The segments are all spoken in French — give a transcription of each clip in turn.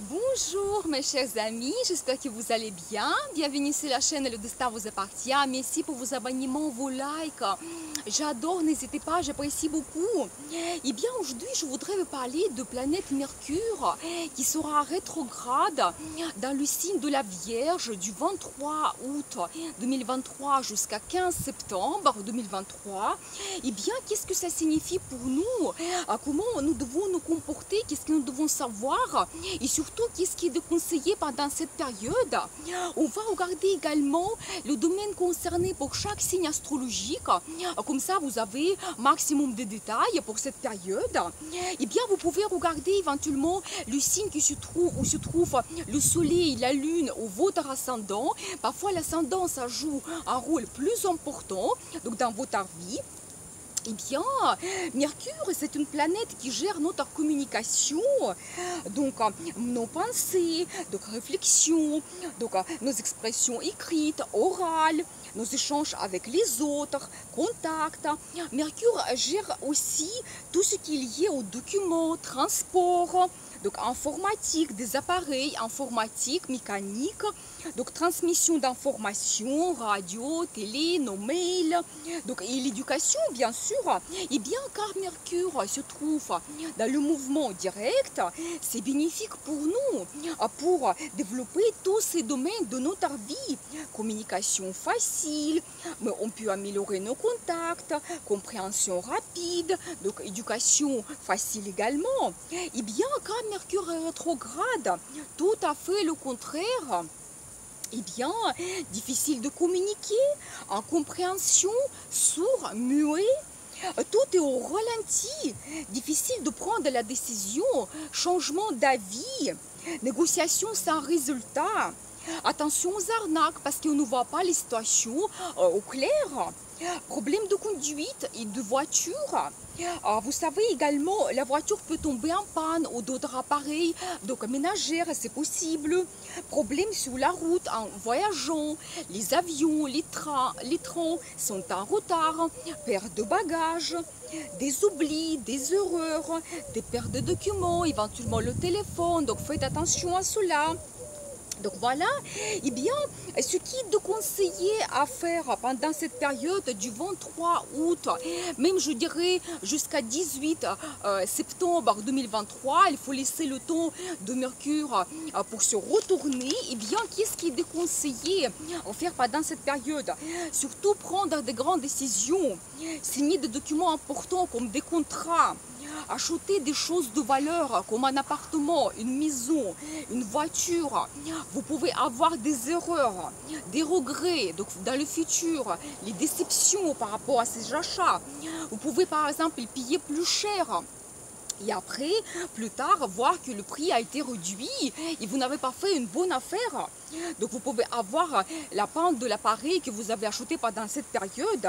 Bonjour mes chers amis, j'espère que vous allez bien. Bienvenue sur la chaîne Le Destin vous appartient. Merci pour vos abonnements, vos likes. J'adore, n'hésitez pas, j'apprécie beaucoup. Et bien aujourd'hui, je voudrais vous parler de planète Mercure qui sera rétrograde dans le signe de la Vierge du 23 août 2023 jusqu'à 15 septembre 2023. Et bien, qu'est-ce que ça signifie pour nous? Comment nous devons nous comporter? Qu'est-ce que nous devons savoir? Et surtout, qu'est-ce qui est déconseillé pendant cette période? On va regarder également le domaine concerné pour chaque signe astrologique. Comme ça, vous avez maximum de détails pour cette période. Et bien, vous pouvez regarder éventuellement le signe qui se trouve, où se trouve le soleil, la lune ou votre ascendant. Parfois, l'ascendant, ça joue un rôle plus important donc dans votre vie. Eh bien, Mercure, c'est une planète qui gère notre communication, donc nos pensées, donc réflexions, donc nos expressions écrites, orales, nos échanges avec les autres, contacts. Mercure gère aussi tout ce qui est lié aux documents, transport, donc informatique, des appareils informatiques, mécaniques, donc transmission d'informations, radio, télé, nos mails, donc et l'éducation bien sûr. Et bien car Mercure se trouve dans le mouvement direct, c'est bénéfique pour nous, pour développer tous ces domaines de notre vie. Communication facile, mais on peut améliorer nos contacts, compréhension rapide, donc éducation facile également. Et bien car Mercure est rétrograde, tout à fait le contraire. Eh bien, difficile de communiquer, en compréhension, sourd, muet, tout est au ralenti, difficile de prendre la décision, changement d'avis, négociation sans résultat. Attention aux arnaques parce qu'on ne voit pas les situations au clair. Problème de conduite et de voiture. Vous savez également, la voiture peut tomber en panne ou d'autres appareils, donc ménagères, c'est possible. Problème sur la route en voyageant. Les avions, les trains sont en retard. Perte de bagages, des oublis, des erreurs, des pertes de documents, éventuellement le téléphone. Donc faites attention à cela. Donc voilà, eh bien, ce qui est de conseiller à faire pendant cette période du 23 août, même je dirais jusqu'à 18 septembre 2023, il faut laisser le temps de Mercure pour se retourner. Eh bien, qu'est-ce qui est déconseillé à faire pendant cette période? Surtout prendre des grandes décisions, signer des documents importants comme des contrats, acheter des choses de valeur comme un appartement, une maison, une voiture. Vous pouvez avoir des erreurs, des regrets donc dans le futur, les déceptions par rapport à ces achats. Vous pouvez par exemple payer plus cher. Et après, plus tard, voir que le prix a été réduit et vous n'avez pas fait une bonne affaire. Donc vous pouvez avoir la panne de l'appareil que vous avez acheté pendant cette période.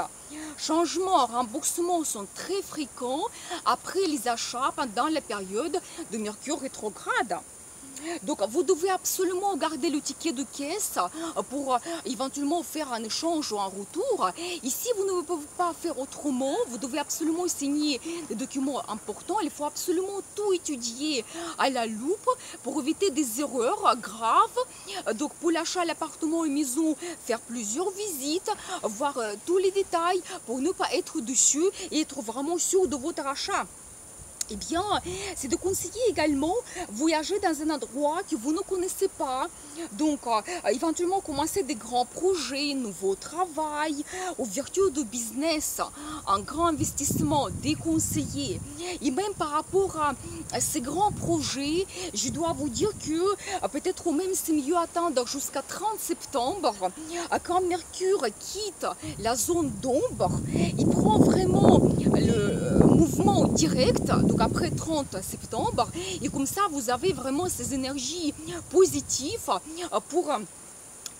Changements, remboursements sont très fréquents après les achats pendant la période de Mercure rétrograde. Donc vous devez absolument garder le ticket de caisse pour éventuellement faire un échange ou un retour. Et si vous ne pouvez pas faire autrement, vous devez absolument signer des documents importants. Il faut absolument tout étudier à la loupe pour éviter des erreurs graves. Donc pour l'achat, l'appartement et maison, faire plusieurs visites, voir tous les détails pour ne pas être dessus et être vraiment sûr de votre achat. Eh bien, c'est de conseiller également voyager dans un endroit que vous ne connaissez pas. Donc, éventuellement commencer des grands projets, nouveau travail, ouverture de business, un grand investissement déconseillé. Et même par rapport à ces grands projets, je dois vous dire que peut-être même c'est mieux attendre jusqu'à 30 septembre, quand Mercure quitte la zone d'ombre, il prend vraiment le mouvement direct, donc après 30 septembre, et comme ça vous avez vraiment ces énergies positives pour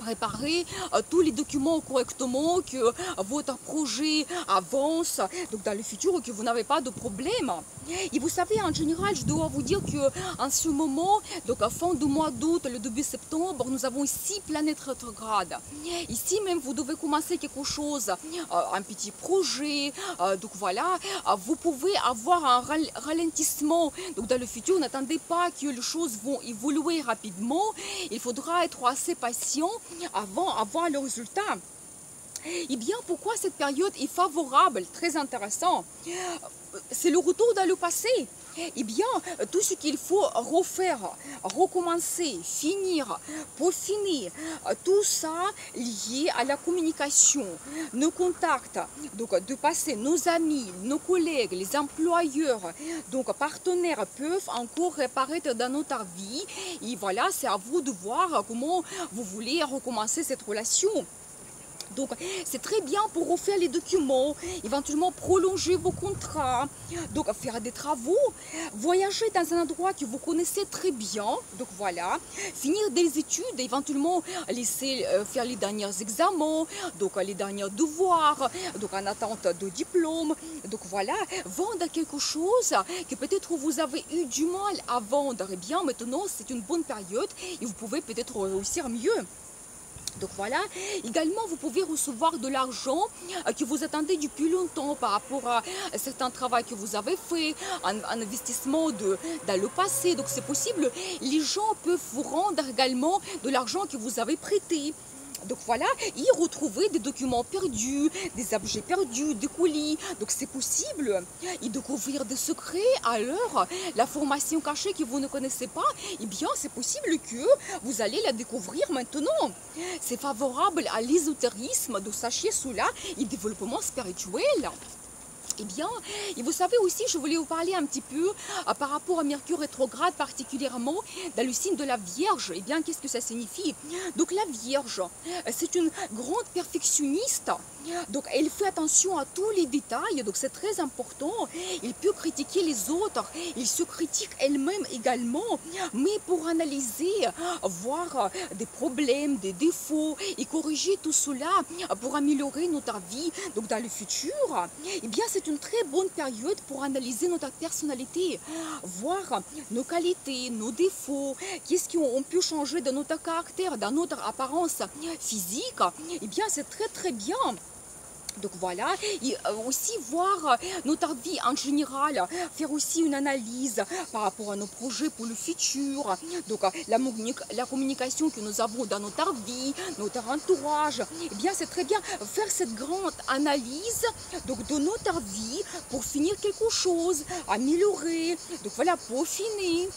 préparer tous les documents correctement, que votre projet avance donc dans le futur et que vous n'avez pas de problème. Et vous savez, en général, je dois vous dire que en ce moment, donc à fin du mois d'août, le début septembre, nous avons 6 planètes rétrogrades. Ici même, vous devez commencer quelque chose, un petit projet. Donc voilà, vous pouvez avoir un ralentissement donc dans le futur. N'attendez pas que les choses vont évoluer rapidement. Il faudra être assez patient avant avoir le résultat. Et bien, pourquoi cette période est favorable? Très intéressant. C'est le retour dans le passé. Eh bien, tout ce qu'il faut refaire, recommencer, finir, peaufiner, tout ça lié à la communication, nos contacts, donc de passé, nos amis, nos collègues, les employeurs, donc partenaires peuvent encore réapparaître dans notre vie. Et voilà, c'est à vous de voir comment vous voulez recommencer cette relation. Donc, c'est très bien pour refaire les documents, éventuellement prolonger vos contrats, donc faire des travaux, voyager dans un endroit que vous connaissez très bien, donc voilà, finir des études, éventuellement laisser faire les derniers examens, donc les derniers devoirs, donc en attente de diplôme, donc voilà, vendre quelque chose que peut-être vous avez eu du mal à vendre, et bien maintenant c'est une bonne période et vous pouvez peut-être réussir mieux. Donc voilà, également vous pouvez recevoir de l'argent que vous attendez depuis longtemps par rapport à certains travaux que vous avez fait, un investissement dans le passé. Donc c'est possible, les gens peuvent vous rendre également de l'argent que vous avez prêté. Donc voilà, y retrouver des documents perdus, des objets perdus, des colis. Donc c'est possible. Y découvrir des secrets. Alors, la formation cachée que vous ne connaissez pas, eh bien c'est possible que vous allez la découvrir maintenant. C'est favorable à l'ésotérisme, donc sachez cela, et développement spirituel. Eh bien, et vous savez aussi, je voulais vous parler un petit peu par rapport à Mercure rétrograde, particulièrement dans le signe de la Vierge. Eh bien, qu'est-ce que ça signifie? Donc la Vierge, c'est une grande perfectionniste. Donc elle fait attention à tous les détails, donc c'est très important. Il peut critiquer les autres, il se critique elle-même également, mais pour analyser, voir des problèmes, des défauts et corriger tout cela pour améliorer notre vie. Donc dans le futur, eh bien c'est une très bonne période pour analyser notre personnalité, voir nos qualités, nos défauts, qu'est-ce qu'on peut changer dans notre caractère, dans notre apparence physique. Eh bien c'est très bien. Donc voilà, et aussi voir notre vie en général, faire aussi une analyse par rapport à nos projets pour le futur, donc la communication que nous avons dans notre vie, notre entourage, eh bien c'est très bien faire cette grande analyse donc, de notre vie pour finir quelque chose, améliorer, donc voilà, peaufiner.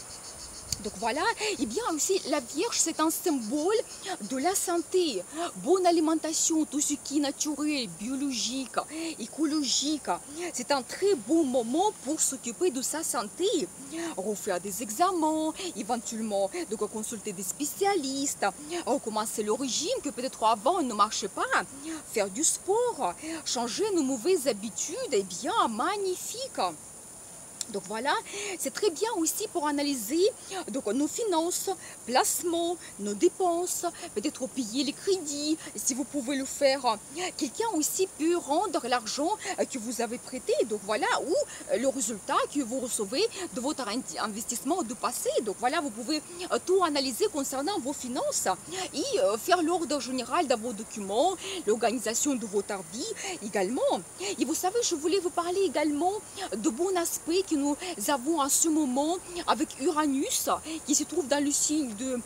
Donc voilà, et bien aussi la Vierge c'est un symbole de la santé, bonne alimentation, tout ce qui est naturel, biologique, écologique. C'est un très bon moment pour s'occuper de sa santé, refaire des examens, éventuellement donc consulter des spécialistes, recommencer le régime que peut-être avant ne marchait pas, faire du sport, changer nos mauvaises habitudes, et bien magnifique. Donc voilà, c'est très bien aussi pour analyser donc, nos finances, placements, nos dépenses, peut-être payer les crédits, si vous pouvez le faire. Quelqu'un aussi peut rendre l'argent que vous avez prêté, donc voilà, ou le résultat que vous recevez de votre investissement de passé. Donc voilà, vous pouvez tout analyser concernant vos finances et faire l'ordre général dans vos documents, l'organisation de votre vie également. Et vous savez, je voulais vous parler également de bons aspects que nous avons en ce moment avec Uranus qui se trouve dans le signe de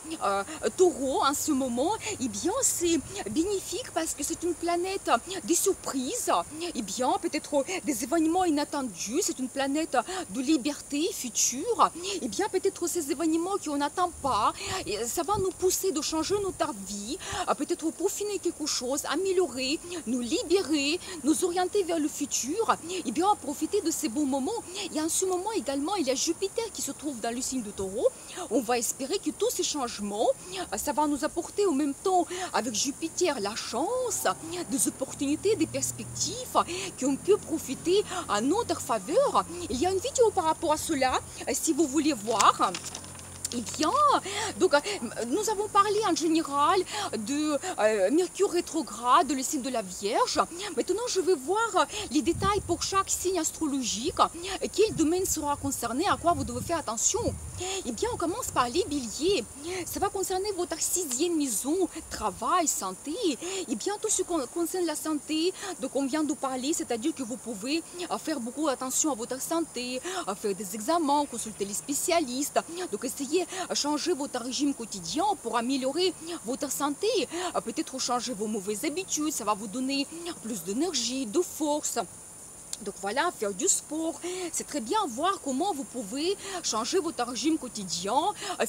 Taureau en ce moment. Et bien c'est bénéfique parce que c'est une planète des surprises, et bien peut-être des événements inattendus, c'est une planète de liberté future, et bien peut-être ces événements qu'on n'attend pas, et ça va nous pousser de changer notre vie, peut-être peaufiner quelque chose, améliorer, nous libérer, nous orienter vers le futur, et bien profiter de ces bons moments. Et en ce moment également, il y a Jupiter qui se trouve dans le signe de Taureau. On va espérer que tous ces changements, ça va nous apporter en même temps avec Jupiter la chance, des opportunités, des perspectives, qu'on peut profiter à notre faveur. Il y a une vidéo par rapport à cela, si vous voulez voir. Eh bien, donc nous avons parlé en général de Mercure rétrograde, le signe de la Vierge. Maintenant, je vais voir les détails pour chaque signe astrologique. Quel domaine sera concerné, à quoi vous devez faire attention. Eh bien, on commence par les béliers. Ça va concerner votre sixième maison, travail, santé. Eh bien, tout ce qui concerne la santé, donc on vient de parler, c'est-à-dire que vous pouvez faire beaucoup attention à votre santé, faire des examens, consulter les spécialistes. Donc, essayez changer votre régime quotidien pour améliorer votre santé. Peut-être changer vos mauvaises habitudes, ça va vous donner plus d'énergie, de force. Donc voilà, faire du sport, c'est très bien voir comment vous pouvez changer votre régime quotidien,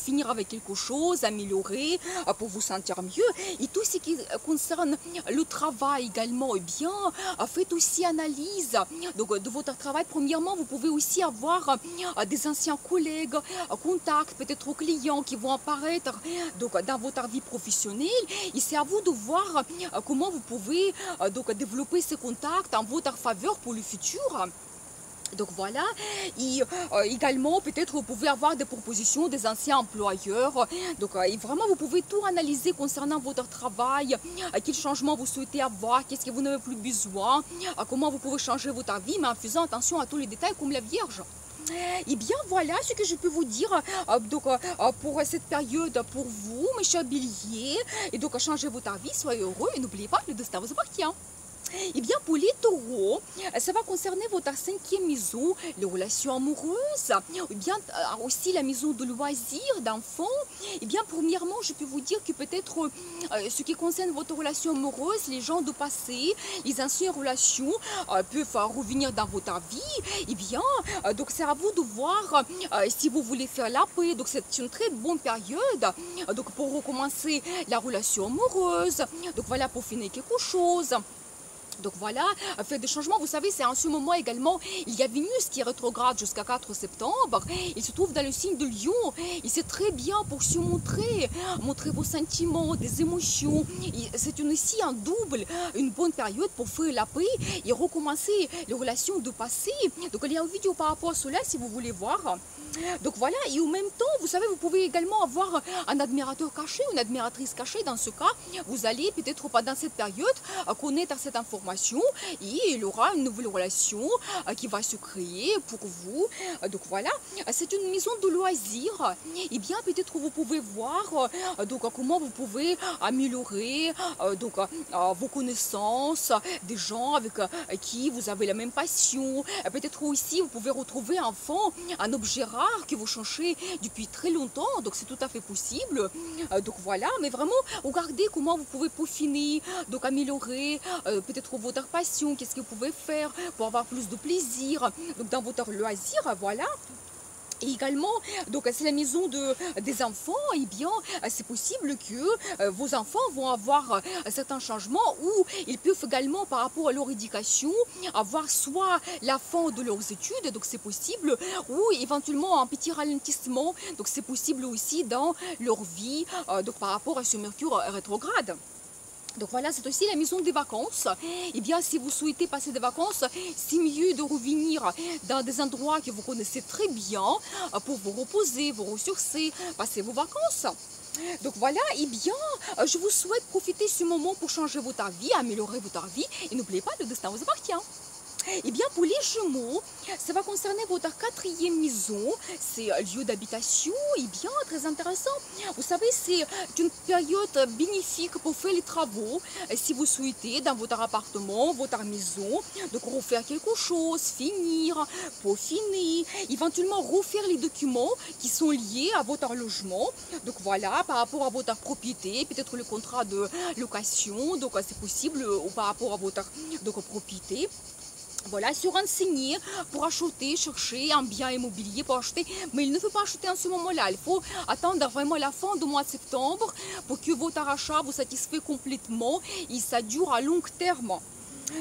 finir avec quelque chose, améliorer pour vous sentir mieux. Et tout ce qui concerne le travail également, eh bien, faites aussi analyse donc, de votre travail. Premièrement, vous pouvez aussi avoir des anciens collègues, contacts, peut-être clients qui vont apparaître donc, dans votre vie professionnelle. Et c'est à vous de voir comment vous pouvez donc, développer ces contacts en votre faveur pour le futur. Donc voilà, et également peut-être vous pouvez avoir des propositions des anciens employeurs. Donc et vraiment vous pouvez tout analyser concernant votre travail, quel changement vous souhaitez avoir, qu'est-ce que vous n'avez plus besoin, comment vous pouvez changer votre vie, mais en faisant attention à tous les détails comme la Vierge. Et bien voilà ce que je peux vous dire donc, pour cette période pour vous, mes chers béliers. Et donc changez votre vie, soyez heureux et n'oubliez pas que le destin vous appartient. Eh bien, pour les taureaux, ça va concerner votre cinquième maison, les relations amoureuses, ou bien aussi la maison de loisirs, d'enfants. Eh bien, premièrement, je peux vous dire que peut-être ce qui concerne votre relation amoureuse, les gens du passé, les anciennes relations peuvent revenir dans votre vie. Eh bien, donc c'est à vous de voir si vous voulez faire la paix. Donc c'est une très bonne période donc pour recommencer la relation amoureuse. Donc voilà, pour finir quelque chose. Donc voilà, faire des changements. Vous savez, c'est en ce moment également, il y a Vénus qui est rétrograde jusqu'à 4 septembre. Il se trouve dans le signe de Lion. Et c'est très bien pour se montrer vos sentiments, des émotions. C'est aussi un double, une bonne période pour faire la paix et recommencer les relations de passé. Donc il y a une vidéo par rapport à cela si vous voulez voir. Donc voilà, et en même temps, vous savez, vous pouvez également avoir un admirateur caché, une admiratrice cachée. Dans ce cas, vous allez peut-être pendant cette période connaître cette information et il y aura une nouvelle relation qui va se créer pour vous. Donc voilà, c'est une maison de loisirs. Et bien peut-être vous pouvez voir donc comment vous pouvez améliorer donc vos connaissances, des gens avec qui vous avez la même passion. Peut-être aussi vous pouvez retrouver un objet rare que vous cherchez depuis très longtemps, donc c'est tout à fait possible. Donc voilà, mais vraiment regardez comment vous pouvez peaufiner, donc améliorer peut-être votre passion, qu'est-ce que vous pouvez faire pour avoir plus de plaisir donc dans votre loisir, voilà. Et également, donc c'est la maison des enfants, et bien c'est possible que vos enfants vont avoir certains changements où ils peuvent également par rapport à leur éducation avoir soit la fin de leurs études, donc c'est possible, ou éventuellement un petit ralentissement, donc c'est possible aussi dans leur vie, donc par rapport à ce Mercure rétrograde. Donc voilà, c'est aussi la maison des vacances. Et bien, si vous souhaitez passer des vacances, c'est mieux de revenir dans des endroits que vous connaissez très bien pour vous reposer, vous ressourcer, passer vos vacances. Donc voilà, et bien, je vous souhaite profiter de ce moment pour changer votre vie, améliorer votre vie. Et n'oubliez pas, le destin vous appartient. Et bien pour les Gémeaux, ça va concerner votre quatrième maison, c'est lieu d'habitation, et bien très intéressant. Vous savez, c'est une période bénéfique pour faire les travaux, si vous souhaitez, dans votre appartement, votre maison, donc refaire quelque chose, finir, peaufiner, éventuellement refaire les documents qui sont liés à votre logement. Donc voilà, par rapport à votre propriété, peut-être le contrat de location, donc c'est possible, ou par rapport à votre donc, propriété. Voilà, se renseigner pour acheter, chercher un bien immobilier pour acheter. Mais il ne faut pas acheter en ce moment-là. Il faut attendre vraiment la fin du mois de septembre pour que votre achat vous satisfait complètement et ça dure à long terme.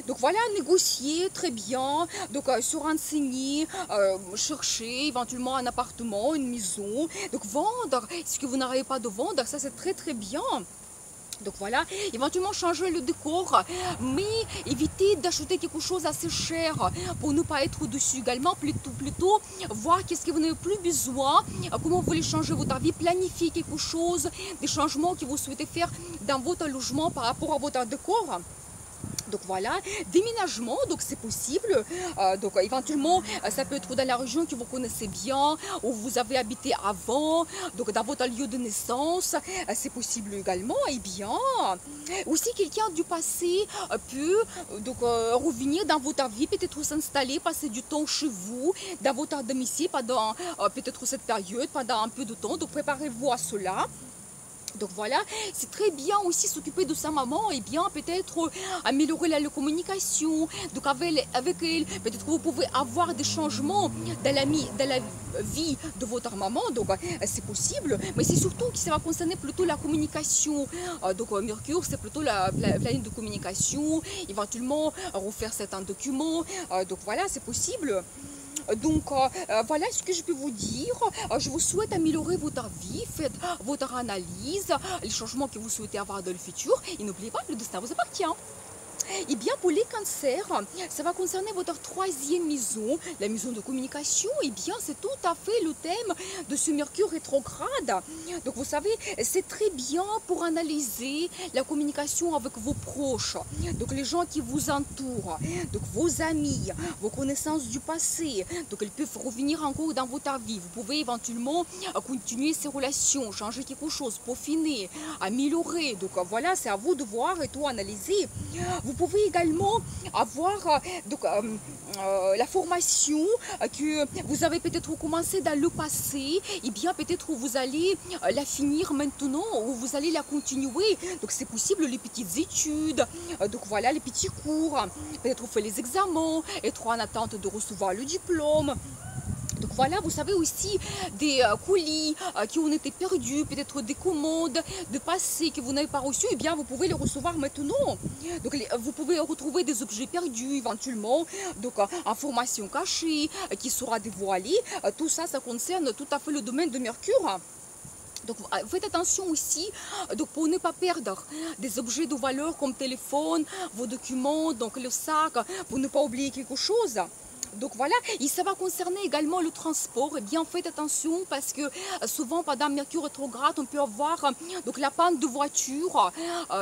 Donc voilà, négocier très bien, donc se renseigner, chercher éventuellement un appartement, une maison, donc vendre ce que vous n'arrivez pas de vendre, ça c'est très très bien. Donc voilà, éventuellement changer le décor, mais éviter d'acheter quelque chose assez cher pour ne pas être au-dessus également, plutôt voir qu'est-ce que vous n'avez plus besoin, comment vous voulez changer votre vie, planifier quelque chose, des changements que vous souhaitez faire dans votre logement par rapport à votre décor. Donc voilà, déménagement, donc c'est possible, donc éventuellement ça peut être dans la région que vous connaissez bien, où vous avez habité avant, donc dans votre lieu de naissance, c'est possible également. Et bien, aussi quelqu'un du passé peut donc revenir dans votre vie, peut-être s'installer, passer du temps chez vous, dans votre domicile pendant peut-être cette période, pendant un peu de temps, donc préparez-vous à cela. Donc voilà, c'est très bien aussi s'occuper de sa maman et bien peut-être améliorer la communication. Donc avec elle, peut-être que vous pouvez avoir des changements dans la vie de votre maman. Donc c'est possible, mais c'est surtout que ça va concerner plutôt la communication. Donc Mercure, c'est plutôt la ligne de communication, éventuellement refaire certains documents. Donc voilà, c'est possible. Donc voilà ce que je peux vous dire. Je vous souhaite améliorer votre vie, faites votre analyse, les changements que vous souhaitez avoir dans le futur et n'oubliez pas que le destin vous appartient. Et bien pour les cancers, ça va concerner votre troisième maison, la maison de communication. Et bien c'est tout à fait le thème de ce Mercure rétrograde. Donc vous savez, c'est très bien pour analyser la communication avec vos proches, donc les gens qui vous entourent, donc vos amis, vos connaissances du passé. Donc elles peuvent revenir encore dans votre vie. Vous pouvez éventuellement continuer ces relations, changer quelque chose, peaufiner, améliorer. Donc voilà, c'est à vous de voir et tout analyser. Vous pouvez également avoir la formation que vous avez peut-être commencé dans le passé, et bien peut-être vous allez la finir maintenant ou vous allez la continuer. Donc c'est possible les petites études, donc voilà les petits cours, peut-être faire les examens, être en attente de recevoir le diplôme. Donc voilà, vous savez aussi des colis qui ont été perdus, peut-être des commandes de passé que vous n'avez pas reçues, et bien vous pouvez les recevoir maintenant. Donc vous pouvez retrouver des objets perdus éventuellement, donc informations cachées qui sera dévoilée. Tout ça, ça concerne tout à fait le domaine de Mercure. Donc faites attention aussi donc, pour ne pas perdre des objets de valeur comme téléphone, vos documents, donc le sac, pour ne pas oublier quelque chose. Donc voilà, et ça va concerner également le transport. Et bien faites attention parce que souvent pendant Mercure rétrograde, on peut avoir donc la panne de voiture.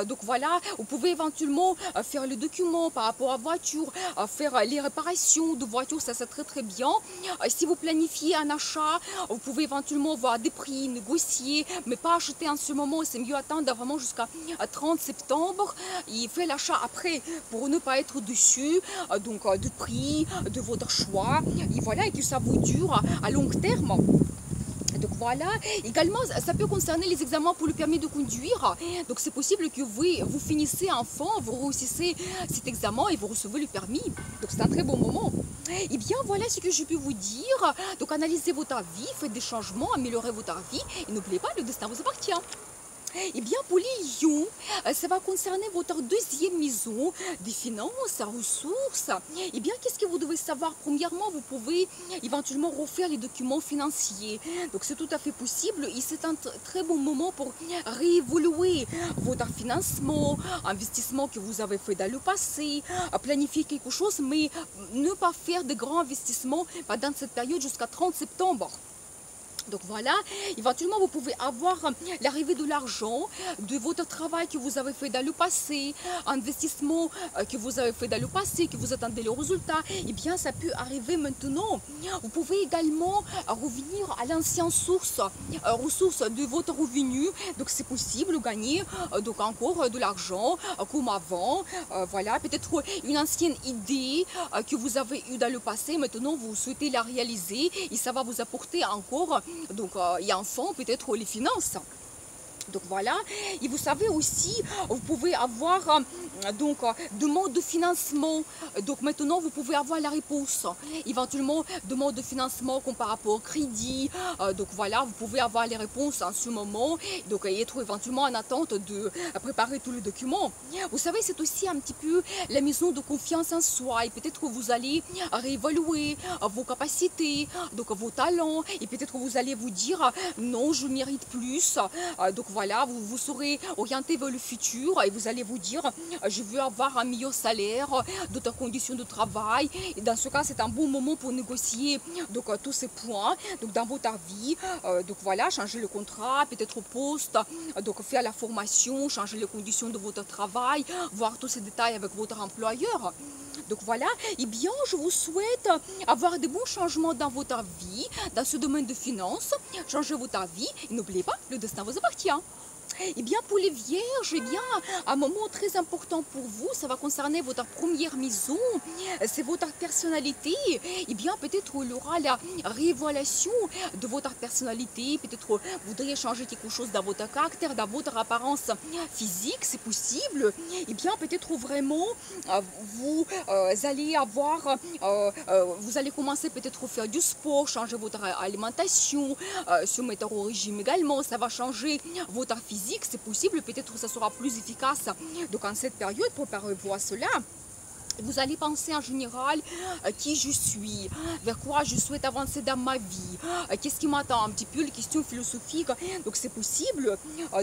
Donc voilà, vous pouvez éventuellement faire les documents par rapport à voiture, faire les réparations de voiture, ça c'est très très bien. Si vous planifiez un achat, vous pouvez éventuellement voir des prix, négocier, mais pas acheter en ce moment. C'est mieux attendre vraiment jusqu'à 30 septembre et faire l'achat après pour ne pas être dessus donc de prix, de votre choix, et voilà, et que ça vous dure à long terme. Donc voilà, également ça peut concerner les examens pour le permis de conduire. Donc c'est possible que vous finissez enfant, vous réussissez cet examen et vous recevez le permis. Donc c'est un très bon moment. Et bien voilà ce que je peux vous dire. Donc analysez votre vie, faites des changements, améliorez votre vie et n'oubliez pas, le destin vous appartient. Et bien pour les lions, ça va concerner votre deuxième maison, des finances, ressources. Et bien qu'est-ce que vous devez savoir? Premièrement, vous pouvez éventuellement refaire les documents financiers. Donc c'est tout à fait possible et c'est un très bon moment pour réévaluer votre financement, investissement que vous avez fait dans le passé, planifier quelque chose, mais ne pas faire de grands investissements pendant cette période jusqu'à 30 septembre. Donc voilà, éventuellement vous pouvez avoir l'arrivée de l'argent, de votre travail que vous avez fait dans le passé, investissement que vous avez fait dans le passé, que vous attendez le résultat, et bien ça peut arriver maintenant. Vous pouvez également revenir à l'ancienne ressource de votre revenu, donc c'est possible de gagner donc encore de l'argent comme avant. Voilà, peut-être une ancienne idée que vous avez eue dans le passé, maintenant vous souhaitez la réaliser et ça va vous apporter encore donc il y a un fonds, peut-être les finances. Donc voilà, et vous savez aussi, vous pouvez avoir donc demande de financement. Donc maintenant, vous pouvez avoir la réponse. Éventuellement, demande de financement comme par rapport au crédit. Donc voilà, vous pouvez avoir les réponses en ce moment. Donc être éventuellement en attente de préparer tous les documents. Vous savez, c'est aussi un petit peu la maison de confiance en soi. Et peut-être que vous allez réévaluer vos capacités, donc vos talents. Et peut-être que vous allez vous dire, non, je mérite plus. Donc voilà, vous serez orienté vers le futur et vous allez vous dire, je veux avoir un meilleur salaire, d'autres conditions de travail. Et dans ce cas, c'est un bon moment pour négocier donc, tous ces points donc, dans votre vie. Donc voilà, changer le contrat, peut-être au poste, donc faire la formation, changer les conditions de votre travail, voir tous ces détails avec votre employeur. Donc voilà, eh bien, je vous souhaite avoir de bons changements dans votre vie, dans ce domaine de finances. Changez votre vie et n'oubliez pas, le destin vous appartient. Eh bien, pour les vierges, eh bien, un moment très important pour vous, ça va concerner votre première maison, c'est votre personnalité. Eh bien, peut-être il y aura la révélation de votre personnalité, peut-être vous voudriez changer quelque chose dans votre caractère, dans votre apparence physique, c'est possible. Eh bien, peut-être vraiment, vous allez avoir, vous allez commencer peut-être à faire du sport, changer votre alimentation, se mettre au régime également, ça va changer votre physique. C'est possible, peut-être que ça sera plus efficace. Donc en cette période, préparez-vous à cela. Vous allez penser en général qui je suis, vers quoi je souhaite avancer dans ma vie, qu'est-ce qui m'attend, un petit peu les questions philosophiques, donc c'est possible.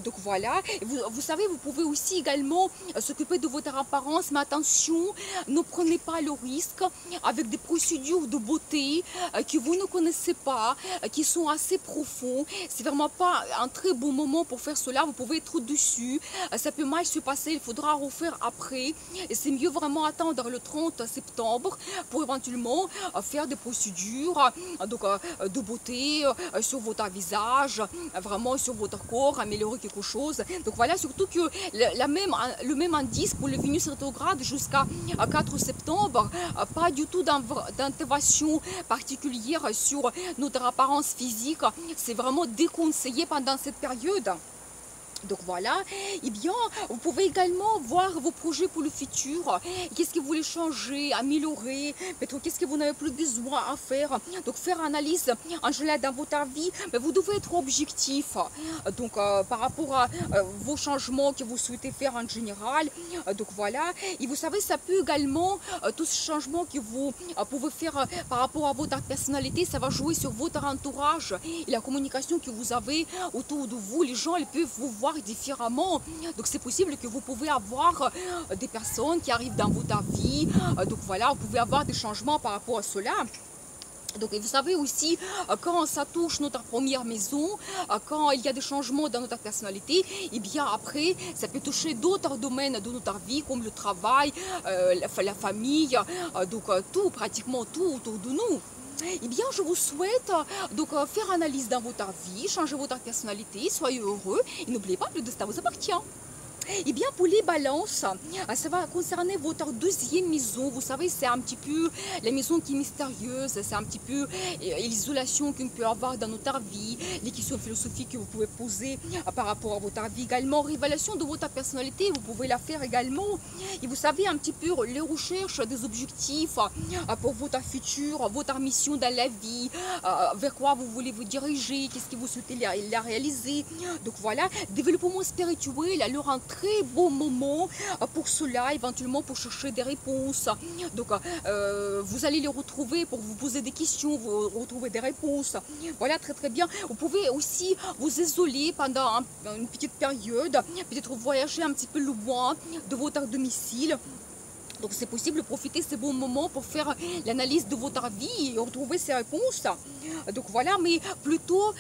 Donc voilà, vous savez, vous pouvez aussi également s'occuper de votre apparence, mais attention, ne prenez pas le risque avec des procédures de beauté que vous ne connaissez pas, qui sont assez profonds. C'est vraiment pas un très bon moment pour faire cela, vous pouvez être dessus, ça peut mal se passer, il faudra refaire après, et c'est mieux vraiment attendre le 30 septembre pour éventuellement faire des procédures donc, de beauté sur votre visage, vraiment sur votre corps, améliorer quelque chose. Donc voilà, surtout que le même indice pour le Vénus rétrograde jusqu'à 4 septembre, pas du tout d'intervention particulière sur notre apparence physique, c'est vraiment déconseillé pendant cette période. Donc voilà, eh bien, vous pouvez également voir vos projets pour le futur. Qu'est-ce que vous voulez changer, améliorer, peut-être qu'est-ce que vous n'avez plus besoin à faire. Donc faire analyse en général dans votre vie, mais vous devez être objectif. Donc par rapport à vos changements que vous souhaitez faire en général. Donc voilà, et vous savez, ça peut également, tous ces changements que vous pouvez faire par rapport à votre personnalité, ça va jouer sur votre entourage et la communication que vous avez autour de vous. Les gens, ils peuvent vous voir différemment. Donc c'est possible que vous pouvez avoir des personnes qui arrivent dans votre vie. Donc voilà, vous pouvez avoir des changements par rapport à cela. Donc, vous savez aussi, quand ça touche notre première maison, quand il y a des changements dans notre personnalité, et bien après, ça peut toucher d'autres domaines de notre vie, comme le travail, la famille, donc tout, pratiquement tout autour de nous. Eh bien, je vous souhaite donc faire analyse dans votre vie, changer votre personnalité, soyez heureux et n'oubliez pas que le destin vous appartient. Eh bien, pour les balances, ça va concerner votre deuxième maison. Vous savez, c'est un petit peu la maison qui est mystérieuse, c'est un petit peu l'isolation qu'on peut avoir dans notre vie, les questions philosophiques que vous pouvez poser par rapport à votre vie également, révélation de votre personnalité, vous pouvez la faire également. Et vous savez, un petit peu les recherches des objectifs pour votre futur, votre mission dans la vie, vers quoi vous voulez vous diriger, qu'est-ce que vous souhaitez la réaliser. Donc voilà, développement spirituel, alors un très beau moment pour cela, éventuellement pour chercher des réponses. Donc vous allez les retrouver pour vous poser des questions, vous retrouver des réponses. Voilà, très très bien. Vous pouvez aussi vous isoler pendant une petite période, peut-être voyager un petit peu loin de votre domicile. Donc c'est possible de profiter de ces bons moments pour faire l'analyse de votre vie et retrouver ces réponses. Donc voilà, mais plutôt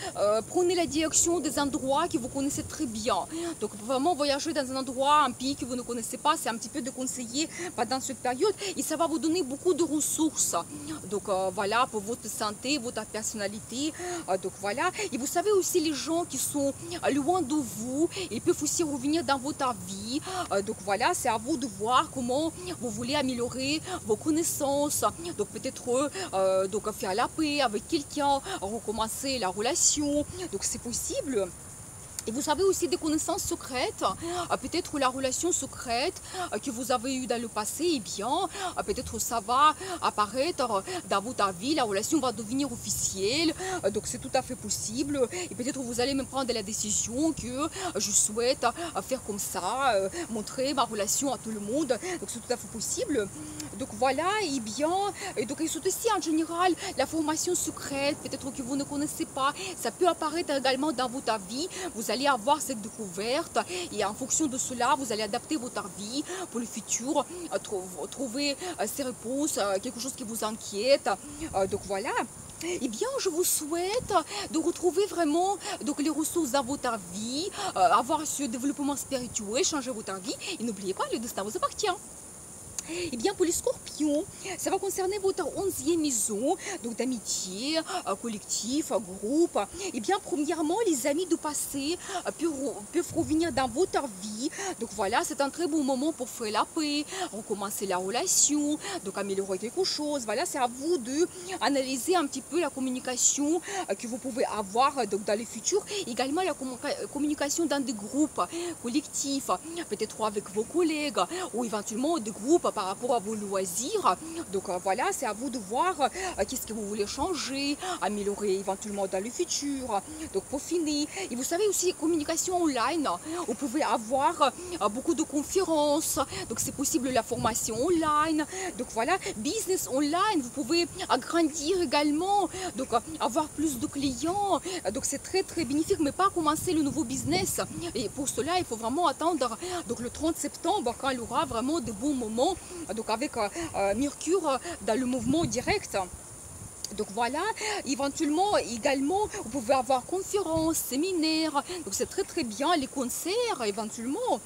prenez la direction des endroits que vous connaissez très bien. Donc vraiment voyager dans un endroit, un pays que vous ne connaissez pas, c'est un petit peu déconseillé pendant cette période et ça va vous donner beaucoup de ressources. Donc voilà, pour votre santé, votre personnalité. Donc voilà, et vous savez aussi les gens qui sont loin de vous, ils peuvent aussi revenir dans votre vie. Donc voilà, c'est à vous de voir comment vous voulez améliorer vos connaissances, donc peut-être donc faire la paix avec quelqu'un, recommencer la relation, donc c'est possible. Et vous avez aussi des connaissances secrètes, peut-être la relation secrète que vous avez eue dans le passé, et bien, peut-être ça va apparaître dans votre vie, la relation va devenir officielle, donc c'est tout à fait possible. Et peut-être vous allez même prendre la décision que je souhaite faire comme ça, montrer ma relation à tout le monde, donc c'est tout à fait possible. Donc voilà, et bien, et donc c'est aussi en général la formation secrète, peut-être que vous ne connaissez pas, ça peut apparaître également dans votre vie, vous allez avoir cette découverte et en fonction de cela, vous allez adapter votre vie pour le futur, trouver ces réponses, quelque chose qui vous inquiète, donc voilà. Eh bien, je vous souhaite de retrouver vraiment donc, les ressources dans votre vie, avoir ce développement spirituel, changer votre vie. Et n'oubliez pas, le destin vous appartient. Eh bien, pour les scorpions, ça va concerner votre 11e maison, donc d'amitié, collectif, groupe. Eh bien, premièrement, les amis du passé peuvent revenir dans votre vie. Donc voilà, c'est un très bon moment pour faire la paix, recommencer la relation, donc améliorer quelque chose. Voilà, c'est à vous d'analyser un petit peu la communication que vous pouvez avoir donc, dans le futur. Également, la communication dans des groupes collectifs, peut-être avec vos collègues ou éventuellement des groupes par rapport à vos loisirs. Donc voilà, c'est à vous de voir qu'est-ce que vous voulez changer, améliorer éventuellement dans le futur. Donc pour finir, et vous savez aussi, communication online, vous pouvez avoir beaucoup de conférences, donc c'est possible la formation online. Donc voilà, business online, vous pouvez agrandir également, donc avoir plus de clients. Donc c'est très très bénéfique, mais pas commencer le nouveau business. Et pour cela, il faut vraiment attendre donc le 30 septembre quand il y aura vraiment de bons moments. Donc avec Mercure dans le mouvement direct. Donc voilà, éventuellement également, vous pouvez avoir conférences, séminaires, donc c'est très très bien, les concerts éventuellement.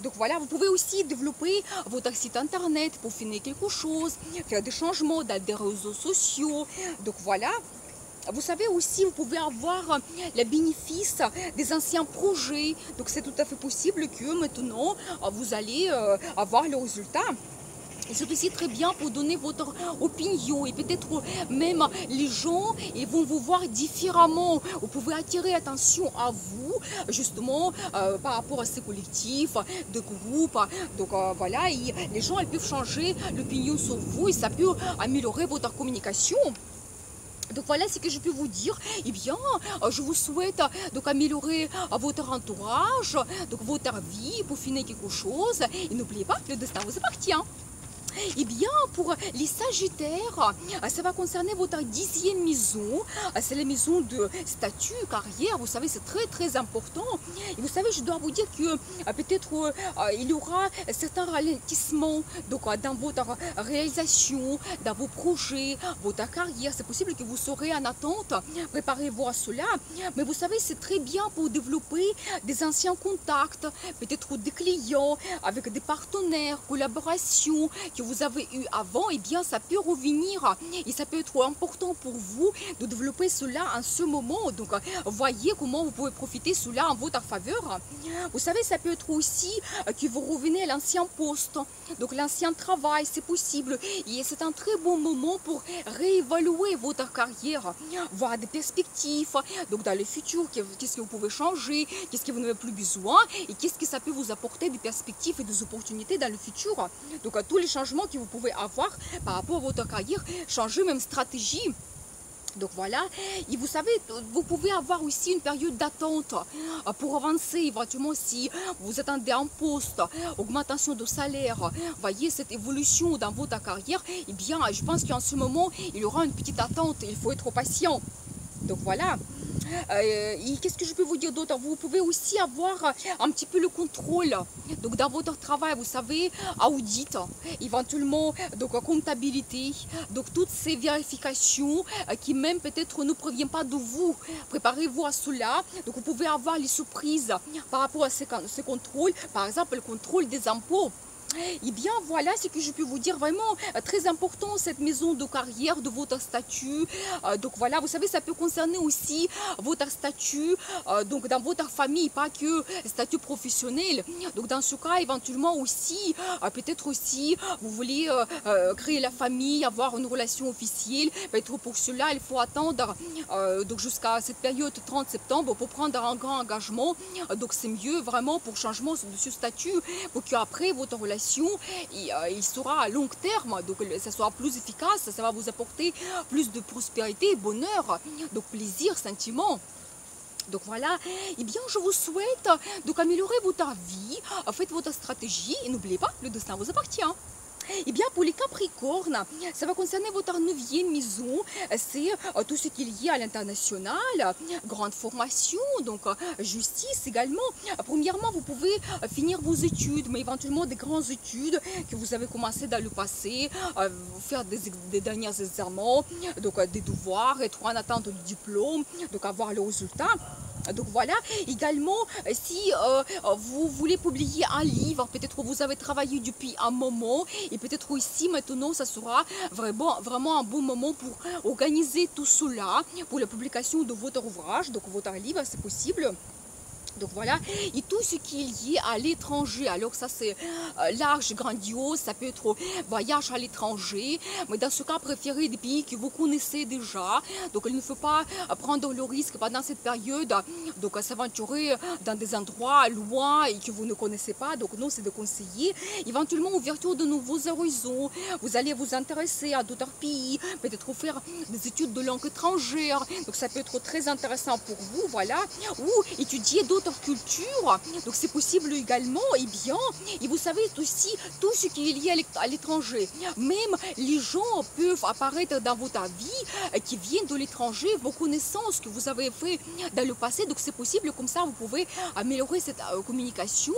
Donc voilà, vous pouvez aussi développer votre site internet pour finir quelque chose, faire des changements dans des réseaux sociaux. Donc voilà. Vous savez aussi, vous pouvez avoir les bénéfices des anciens projets. Donc c'est tout à fait possible que maintenant, vous allez avoir le résultat. Et c'est aussi très bien pour donner votre opinion et peut-être même les gens vont vous voir différemment. Vous pouvez attirer l'attention à vous justement par rapport à ces collectifs, de groupes. Donc voilà, et les gens peuvent changer l'opinion sur vous et ça peut améliorer votre communication. Donc voilà ce que je peux vous dire. Eh bien, je vous souhaite donc améliorer votre entourage, donc votre vie pour finir quelque chose. Et n'oubliez pas que le destin vous appartient. Eh bien, pour les Sagittaires, ça va concerner votre 10e maison. C'est la maison de statut, carrière. Vous savez, c'est très très important. Et vous savez, je dois vous dire que peut-être il y aura certains ralentissements donc, dans votre réalisation, dans vos projets, votre carrière. C'est possible que vous serez en attente. Préparez-vous à cela. Mais vous savez, c'est très bien pour développer des anciens contacts, peut-être des clients, avec des partenaires, collaborations que vous avez eu avant, et bien ça peut revenir et ça peut être important pour vous de développer cela en ce moment. Donc voyez comment vous pouvez profiter cela en votre faveur. Vous savez, ça peut être aussi que vous revenez à l'ancien poste, donc l'ancien travail, c'est possible et c'est un très bon moment pour réévaluer votre carrière, voir des perspectives, donc dans le futur, qu'est-ce que vous pouvez changer, qu'est-ce que vous n'avez plus besoin et qu'est-ce que ça peut vous apporter des perspectives et des opportunités dans le futur. Donc tous les changements que vous pouvez avoir par rapport à votre carrière, changer même stratégie. Donc voilà, et vous savez, vous pouvez avoir aussi une période d'attente pour avancer éventuellement si vous attendez un poste, augmentation de salaire, voyez cette évolution dans votre carrière, eh bien je pense qu'en ce moment, il y aura une petite attente, il faut être patient. Donc voilà. Qu'est-ce que je peux vous dire d'autre? Vous pouvez aussi avoir un petit peu le contrôle donc dans votre travail, vous savez, audit, éventuellement donc comptabilité, donc toutes ces vérifications qui même peut-être ne proviennent pas de vous. Préparez-vous à cela. Donc vous pouvez avoir les surprises par rapport à ces contrôles, par exemple le contrôle des impôts. Eh bien voilà ce que je peux vous dire, vraiment très important cette maison de carrière, de votre statut. Donc voilà, vous savez, ça peut concerner aussi votre statut donc dans votre famille, pas que statut professionnel. Donc dans ce cas, éventuellement aussi, peut-être aussi, vous voulez créer la famille, avoir une relation officielle. Peut-être pour cela, il faut attendre donc jusqu'à cette période 30 septembre pour prendre un grand engagement. Donc c'est mieux vraiment pour changement de ce statut, pour qu'après votre relation il sera à long terme, donc ça sera plus efficace, ça va vous apporter plus de prospérité, bonheur, donc plaisir, sentiment. Donc voilà, eh bien je vous souhaite donc améliorer votre vie, faites votre stratégie et n'oubliez pas, le destin vous appartient. Eh bien, pour les Capricornes, ça va concerner votre 9e maison. C'est tout ce qui est lié à l'international, grande formation, donc justice également. Premièrement, vous pouvez finir vos études, mais éventuellement des grandes études que vous avez commencé dans le passé, faire des derniers examens, donc des devoirs, être en attente du diplôme, donc avoir le résultat. Donc voilà, également, si vous voulez publier un livre, peut-être vous avez travaillé depuis un moment et peut-être ici maintenant, ça sera vraiment un bon moment pour organiser tout cela, pour la publication de votre ouvrage, donc votre livre, c'est possible. Donc voilà, et tout ce qui est lié à l'étranger, alors ça c'est large, grandiose, ça peut être voyage à l'étranger, mais dans ce cas, préférez des pays que vous connaissez déjà. Donc il ne faut pas prendre le risque pendant cette période, donc s'aventurer dans des endroits loin et que vous ne connaissez pas. Donc non, c'est de conseiller. Éventuellement, ouverture de nouveaux horizons, vous allez vous intéresser à d'autres pays, peut-être faire des études de langue étrangère, donc ça peut être très intéressant pour vous, voilà, ou étudier d'autres culture, donc c'est possible également. Et vous savez aussi tout ce qui est lié à l'étranger, même les gens peuvent apparaître dans votre vie qui viennent de l'étranger, vos connaissances que vous avez fait dans le passé, donc c'est possible. Comme ça vous pouvez améliorer cette communication,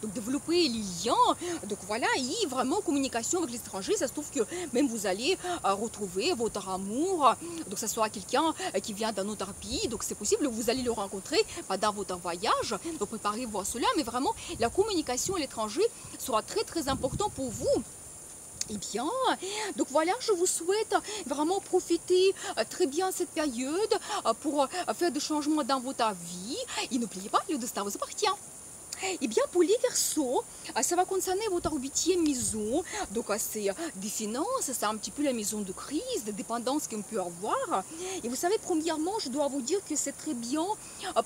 donc développer les liens, donc voilà. Et vraiment communication avec l'étranger, ça se trouve que même vous allez retrouver votre amour, donc ça sera quelqu'un qui vient d'un autre pays, donc c'est possible, vous allez le rencontrer pendant votre voyage. Donc préparez-vous à cela, mais vraiment la communication à l'étranger sera très important pour vous. Eh bien, donc voilà, je vous souhaite vraiment profiter très bien cette période pour faire des changements dans votre vie. Et n'oubliez pas, le destin vous appartient. Eh bien, pour les Verseaux, ça va concerner votre 8e maison. Donc, c'est des finances, c'est un petit peu la maison de crise, de dépendance qu'on peut avoir. Et vous savez, premièrement, je dois vous dire que c'est très bien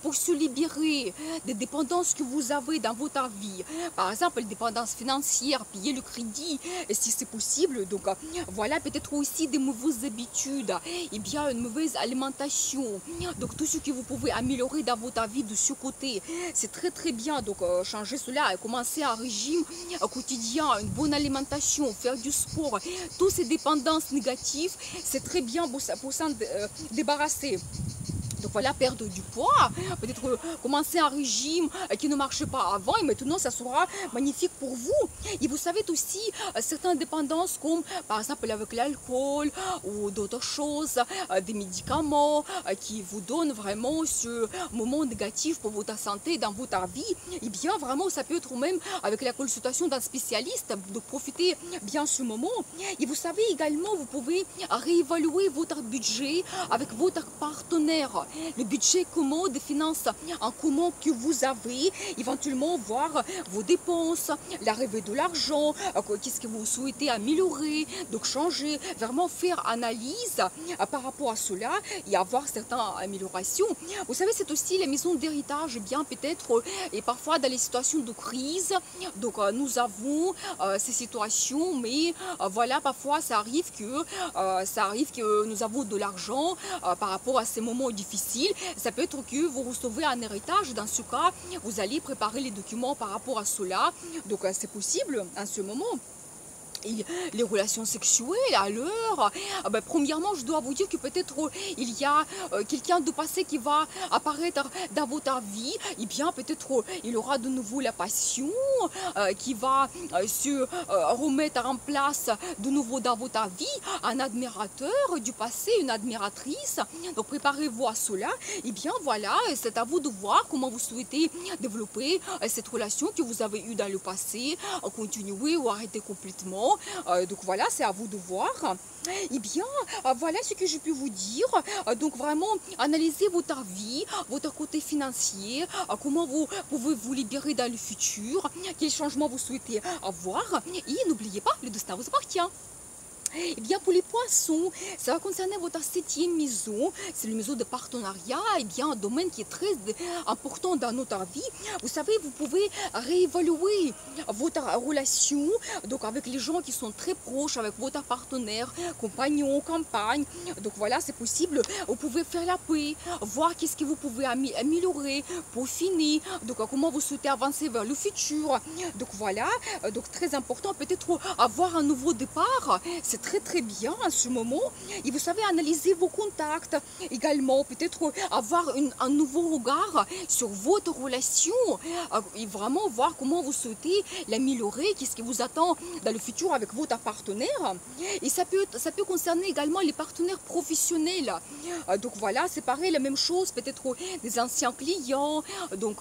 pour se libérer des dépendances que vous avez dans votre vie. Par exemple, les dépendances financières, payer le crédit, si c'est possible. Donc, voilà, peut-être aussi des mauvaises habitudes. Eh bien, une mauvaise alimentation. Donc, tout ce que vous pouvez améliorer dans votre vie de ce côté, c'est très bien. Donc, changer cela, commencer un régime quotidien, une bonne alimentation, faire du sport, toutes ces dépendances négatives, c'est très bien pour s'en débarrasser. Donc voilà, perdre du poids, peut-être commencer un régime qui ne marchait pas avant et maintenant ça sera magnifique pour vous. Et vous savez aussi certaines dépendances comme par exemple avec l'alcool ou d'autres choses, des médicaments qui vous donnent vraiment ce moment négatif pour votre santé dans votre vie. Et bien vraiment ça peut être même avec la consultation d'un spécialiste, de profiter bien ce moment. Et vous savez également, vous pouvez réévaluer votre budget avec votre partenaire. Le budget commun des finances en commun que vous avez, éventuellement voir vos dépenses, l'arrivée de l'argent, qu'est-ce que vous souhaitez améliorer, donc changer, vraiment faire analyse par rapport à cela et avoir certaines améliorations. Vous savez, c'est aussi les maisons d'héritage, bien peut-être, et parfois dans les situations de crise, donc nous avons ces situations, mais voilà, parfois ça arrive que nous avons de l'argent par rapport à ces moments difficiles. Ça peut être que vous recevez un héritage. Dans ce cas, vous allez préparer les documents par rapport à cela. Donc, c'est possible en ce moment. Et les relations sexuelles, alors, premièrement, je dois vous dire que peut-être il y a quelqu'un de passé qui va apparaître dans votre vie. Et bien, peut-être il aura de nouveau la passion qui va se remettre en place de nouveau dans votre vie. Un admirateur du passé, une admiratrice. Donc, préparez-vous à cela. Et bien, voilà, c'est à vous de voir comment vous souhaitez développer cette relation que vous avez eue dans le passé, continuer ou arrêter complètement. Donc voilà, c'est à vous de voir. Eh bien, voilà ce que je peux vous dire. Donc vraiment, analysez votre vie, votre côté financier, comment vous pouvez vous libérer dans le futur, quels changements vous souhaitez avoir. Et n'oubliez pas, le destin vous appartient. Eh bien, pour les poissons, ça va concerner votre septième maison. C'est le maison de partenariat. Eh bien, un domaine qui est très important dans notre vie. Vous savez, vous pouvez réévaluer votre relation donc avec les gens qui sont très proches, avec votre partenaire, compagnon, compagne. Donc voilà, c'est possible. Vous pouvez faire la paix, voir qu'est-ce que vous pouvez améliorer, peaufiner. Donc comment vous souhaitez avancer vers le futur. Donc voilà, donc très important, peut-être avoir un nouveau départ. C'est très bien à ce moment. Et vous savez, analyser vos contacts également, peut-être avoir un nouveau regard sur votre relation et vraiment voir comment vous souhaitez l'améliorer, qu'est-ce qui vous attend dans le futur avec votre partenaire. Et ça peut concerner également les partenaires professionnels. Donc voilà, c'est pareil, la même chose, peut-être des anciens clients, donc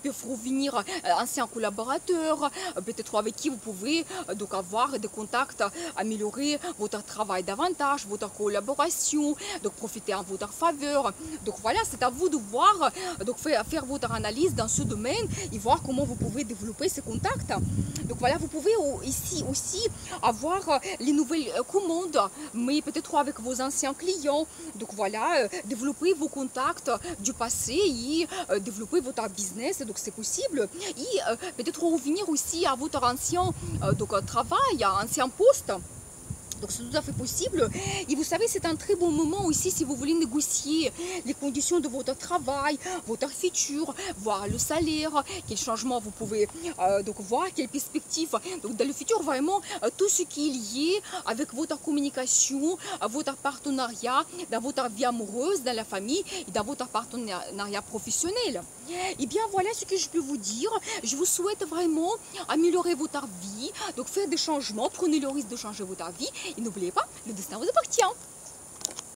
peuvent revenir anciens collaborateurs, peut-être avec qui vous pouvez donc avoir des contacts, améliorer votre travail davantage, votre collaboration, donc profiter en votre faveur. Donc voilà, c'est à vous de voir, donc faire votre analyse dans ce domaine et voir comment vous pouvez développer ces contacts. Donc voilà, vous pouvez ici aussi avoir les nouvelles commandes, mais peut-être avec vos anciens clients. Donc voilà, développer vos contacts du passé et développer votre business, donc c'est possible. Et peut-être revenir aussi à votre ancien donc, travail, ancien poste. Donc c'est tout à fait possible. Et vous savez, c'est un très bon moment aussi si vous voulez négocier les conditions de votre travail, votre futur, voir le salaire, quel changement vous pouvez donc voir, quelles perspectives. Donc dans le futur, vraiment, tout ce qui est lié avec votre communication, votre partenariat, dans votre vie amoureuse, dans la famille et dans votre partenariat professionnel. Et bien voilà ce que je peux vous dire. Je vous souhaite vraiment améliorer votre vie, donc faire des changements, prenez le risque de changer votre vie. Et n'oubliez pas, le destin vous appartient.